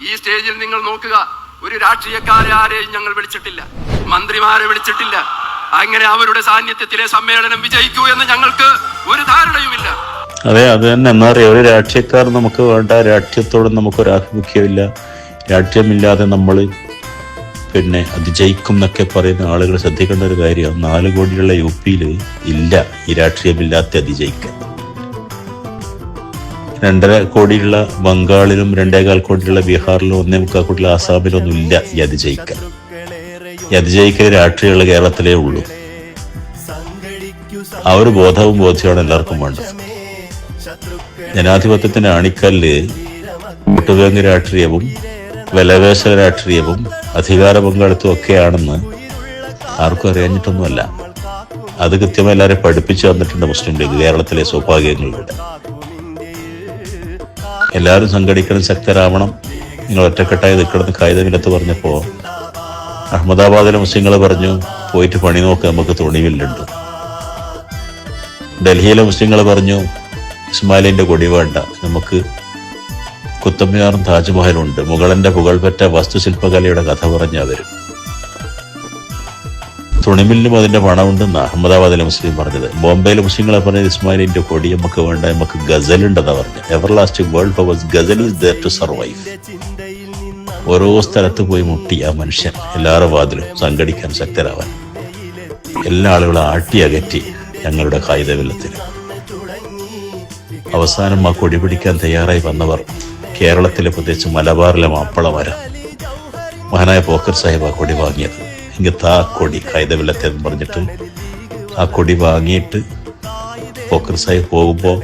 ഈ സ്റ്റേജിൽ നിങ്ങൾ നോക്കുക, ഒരു രാഷ്ട്രീയക്കാരെ ആരെയും ഞങ്ങൾ വിളിച്ചിട്ടില്ല, മന്ത്രിമാരെ വിളിച്ചിട്ടില്ല. അങ്ങനെ അവരുടെ സാന്നിധ്യത്തിലെ സമ്മേളനം വിജയിക്കൂ എന്ന് ഞങ്ങൾക്ക് ഒരു ധാരണയുമില്ല. അതെ, അത് തന്നെ. എന്താ പറയുക, ഒരു രാഷ്ട്രീയക്കാർ നമുക്ക് വേണ്ട, രാഷ്ട്രീയത്തോട് നമുക്കൊരാഭിമുഖ്യമില്ല, രാഷ്ട്രീയമില്ലാതെ നമ്മൾ അതിജയിക്കും എന്നൊക്കെ പറയുന്ന ആളുകൾ ശ്രദ്ധിക്കേണ്ട ഒരു കാര്യം, 4 കോടിയുള്ള UP-യിൽ ഇല്ല ഈ രാഷ്ട്രീയമില്ലാത്ത അതിജയിക്കാൻ. 2.5 കോടിയുള്ള ബംഗാളിലും 2.25 കോടിയുള്ള ബീഹാറിലും 1.25 കോടിയുള്ള ആസാമിലൊന്നും ഇല്ല ഈ അതിജയിക്കാൻ. ഈ അതിജയിക്കൽ രാഷ്ട്രീയമുള്ള കേരളത്തിലേ ഉള്ളൂ. ആ ഒരു ബോധവും ബോധ്യമാണ് എല്ലാവർക്കും വേണ്ടത്. ജനാധിപത്യത്തിന്റെ അണിക്കല്ല് വോട്ട് ബാങ്ക് രാഷ്ട്രീയവും വിലപേശൽ രാഷ്ട്രീയവും അധികാര പങ്കാളിത്തവും ഒക്കെയാണെന്ന് ആർക്കും അറിയാഞ്ഞിട്ടൊന്നുമല്ല. അത് കൃത്യമായി എല്ലാവരെയും പഠിപ്പിച്ചു തന്നിട്ടുണ്ട് മുസ്ലിം ലീഗ് കേരളത്തിലെ സൗഭാഗ്യങ്ങളിലൂടെ. എല്ലാവരും സംഘടിക്കണം, ശക്തരാവണം, നിങ്ങൾ ഒറ്റക്കെട്ടായി നിൽക്കണമെന്ന് കായികമില്ലത്ത് പറഞ്ഞപ്പോൾ അഹമ്മദാബാദിലെ മുസ്ലിങ്ങൾ പറഞ്ഞു, പോയിട്ട് പണി നോക്ക്, നമുക്ക് തുണിവില്ലുണ്ട്. ഡൽഹിയിലെ മുസ്ലിങ്ങൾ പറഞ്ഞു, ഇസ്മായിലിന്റെ കൊടി വേണ്ട, നമുക്ക് കുത്തബ്മിനാറും താജ്മഹലും ഉണ്ട്. മുഗളന്റെ പുകൾപെറ്റ വാസ്തുശില്പകലയുടെ കഥ പറഞ്ഞ അവരും. തുണിമില്ലും അതിന്റെ പണമുണ്ടെന്ന് അഹമ്മദാബാദിലെ മുസ്ലിം പറഞ്ഞത്. ബോംബെയിലെ മുസ്ലിങ്ങളെ പറഞ്ഞത്, ഇസ്മായിലിന്റെ കൊടി നമുക്ക് വേണ്ട, നമുക്ക് ഗസൽ ഉണ്ടെന്നാ പറഞ്ഞു. Everlasting world powers ghazal is there to survive. ഓരോ സ്ഥലത്ത് പോയി മുട്ടി ആ മനുഷ്യൻ, എല്ലാവരുടെ വാതിലും സംഘടിക്കാൻ, ശക്തരാവാൻ. എല്ലാ ആളുകളും അകറ്റി ഞങ്ങളുടെ കായികവില്ലത്തിന്. അവസാനം ആ കൊടി പിടിക്കാൻ തയ്യാറായി വന്നവർ കേരളത്തിലെ, പ്രത്യേകിച്ച് മലബാറിലെ മാപ്പളമരം, മഹാനായ പോക്കർ സാഹിബ് ആ കൊടി വാങ്ങിയത്. ഇങ്ങനത്തെ ആ കൊടി കായികവില്ലത്തെ എന്ന് പറഞ്ഞിട്ട് ആ കൊടി വാങ്ങിയിട്ട് പോക്കർ സാഹിബ് പോകുമ്പോൾ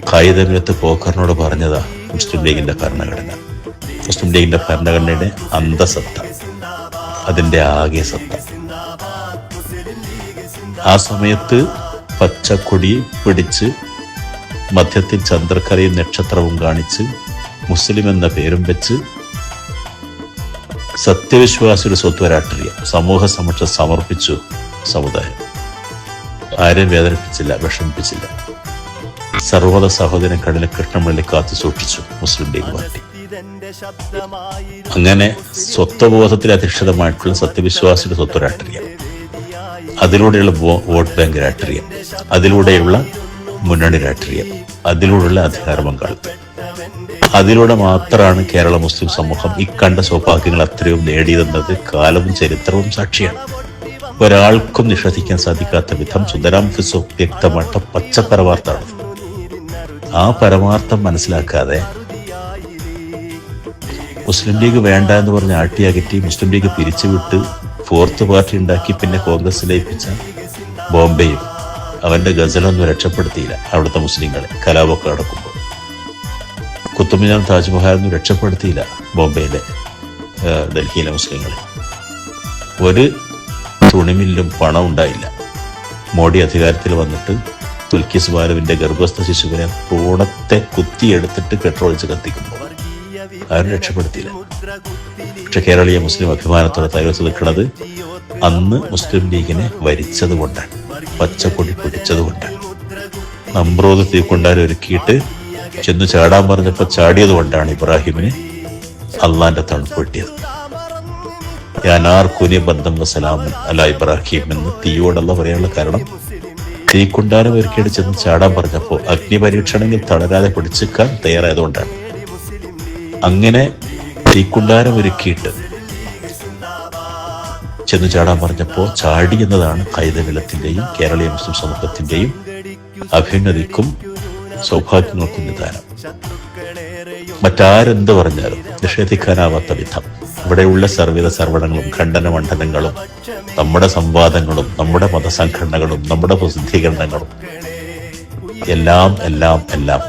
കായികവില്ലത്ത് പോക്കറിനോട് പറഞ്ഞതാ മുസ്ലിം ലീഗിന്റെ ഭരണഘടന. മുസ്ലിം ലീഗിന്റെ ഭരണഘടനയുടെ അന്തസത്ത, അതിന്റെ ആകെ സത്ത. ആ സമയത്ത് പച്ചക്കൊടി പിടിച്ച് മധ്യത്തിൽ ചന്ദ്രക്കലയും നക്ഷത്രവും കാണിച്ച് മുസ്ലിം എന്ന പേരും വെച്ച് സത്യവിശ്വാസിയുടെ സ്വത്വ രാഷ്ട്രീയം സമൂഹ സമക്ഷം സമർപ്പിച്ചു സമുദായം. ആരെയും വേദനിപ്പിച്ചില്ല, വിഷമിപ്പിച്ചില്ല. സർവ്വത സഹോദരൻ കടലിൽ കൃഷ്ണമള്ളി കാത്തു സൂക്ഷിച്ചു മുസ്ലിം ലീഗ് പാർട്ടി. അങ്ങനെ സ്വത്വബോധത്തിൽ അധിഷ്ഠിതമായിട്ടുള്ള സത്യവിശ്വാസിയുടെ സ്വത്വ രാഷ്ട്രീയം, അതിലൂടെയുള്ള വോട്ട് ബാങ്ക് രാഷ്ട്രീയം, അതിലൂടെയുള്ള മുന്നണി രാഷ്ട്രീയം, അതിലൂടെയുള്ള അധികാര പങ്കാളിത്തം, അതിലൂടെ മാത്രമാണ് കേരള മുസ്ലിം സമൂഹം ഇക്കണ്ട സൗഭാഗ്യങ്ങൾ അത്രയും നേടിയതെന്നത് കാലവും ചരിത്രവും സാക്ഷിയാണ്. ഒരാൾക്കും നിഷേധിക്കാൻ സാധിക്കാത്ത വിധം സുന്ദരാം ഫിസോ വ്യക്തമായിട്ട് പച്ച പരമാർത്ഥാണ്. ആ പരമാർത്ഥം മനസ്സിലാക്കാതെ മുസ്ലിം ലീഗ് വേണ്ട എന്ന് പറഞ്ഞ് ആട്ടിയകറ്റി മുസ്ലിം ലീഗ് പിരിച്ചുവിട്ട് 4th പാർട്ടി ഉണ്ടാക്കി പിന്നെ കോൺഗ്രസ് ലയിപ്പിച്ച ബോംബെയും അവന്റെ ഗസലൊന്നും രക്ഷപ്പെടുത്തിയില്ല അവിടുത്തെ മുസ്ലിങ്ങളെ. കലാപമൊക്കെ നടക്കുമ്പോൾ കുത്തുബ്മിനാർ താജ്മഹലൊന്നും രക്ഷപ്പെടുത്തിയില്ല ബോംബെയിലെ ഡൽഹിയിലെ മുസ്ലിങ്ങളെ. ഒരു തുണിമില്ലും പണം ഉണ്ടായില്ല. മോഡി അധികാരത്തിൽ വന്നിട്ട് തുൽക്കിസ് ബാലുവിന്റെ ഗർഭസ്ഥ ശിശുവിനെ കൂടത്തെ കുത്തിയെടുത്തിട്ട് പെട്രോൾ ഒഴിച്ച് കത്തിക്കുമ്പോൾ ആരും രക്ഷപ്പെടുത്തിയില്ല. പക്ഷെ കേരളീയ മുസ്ലിം അഭിമാനത്തോടെ തയ്യാറെടുത്ത് നിൽക്കുന്നത് അന്ന് മുസ്ലിം ലീഗിനെ വരിച്ചത് കൊണ്ടാണ്, പച്ചക്കൊടി പിടിച്ചത് കൊണ്ടാണ്. നമ്പ്രോത് തീക്കൊണ്ടാൽ ഒരുക്കിയിട്ട് ചെന്ന് ചാടാൻ പറഞ്ഞപ്പോൾ ചാടിയത് കൊണ്ടാണ് ഇബ്രാഹിമിന് അള്ളാന്റെ തണുപ്പ് കിട്ടിയത്. യാനാർക്കുനി ബന്ധം വസലാമൻ അല്ല ഇബ്രാഹിം എന്ന് തീയോടല്ല പറയാനുള്ള കാരണം, തീക്കൊണ്ടാരം ഒരുക്കിയിട്ട് ചെന്ന് ചാടാൻ പറഞ്ഞപ്പോൾ അഗ്നി പരീക്ഷണമെങ്കിൽ തളരാതെ പിടിച്ചിക്കാൻ തയ്യാറായതുകൊണ്ടാണ്. അങ്ങനെ തീക്കുണ്ടാരം ഒരുക്കിയിട്ട് ചെന്ന് ചാടാൻ പറഞ്ഞപ്പോൾ ചാടി എന്നതാണ് കായികവില്ലത്തിന്റെയും കേരളീയ മുസ്ലിം സമൂഹത്തിന്റെയും അഭ്യുന്നതിക്കും സൗഭാഗ്യങ്ങൾക്കും നിദാനം. മറ്റാരെന്ത് പറഞ്ഞാലും നിഷേധിക്കാനാവാത്ത വിധം ഇവിടെയുള്ള സർവ്വത സർവണങ്ങളും ഖണ്ഡനമണ്ഡലങ്ങളും നമ്മുടെ സംവാദങ്ങളും നമ്മുടെ മതസംഘടനകളും നമ്മുടെ പ്രസിദ്ധീകരണങ്ങളും എല്ലാം എല്ലാം എല്ലാം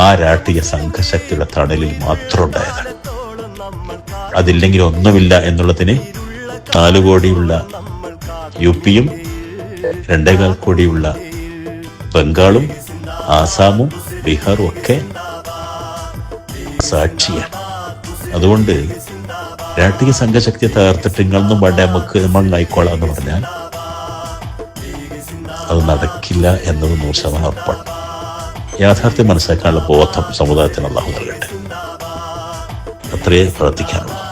ആ രാഷ്ട്രീയ സംഘശക്തിയുടെ തണലിൽ മാത്രം ഉണ്ടായതാണ്. അതില്ലെങ്കിൽ ഒന്നുമില്ല എന്നുള്ളതിന് 4 കോടിയുള്ള UP-യും 2.25 കോടിയുള്ള ബംഗാളും ആസാമും ബീഹാറും ഒക്കെ സാക്ഷിയാണ്. അതുകൊണ്ട് രാഷ്ട്രീയ സംഘശക്തിയെ തകർത്തിട്ട് ഇങ്ങളൊന്നും വേണ്ട, നമുക്ക് നമ്മൾ എന്ന് പറഞ്ഞാൽ അത് നടക്കില്ല എന്നത് 100% ഉറപ്പാണ്. യാഥാർത്ഥ്യം മനസ്സിലാക്കാനുള്ള ബോധം സമുദായത്തിന് അല്ലാഹു നൽകട്ടെ. അത്രയേ പ്രവർത്തിക്കാനുള്ളൂ.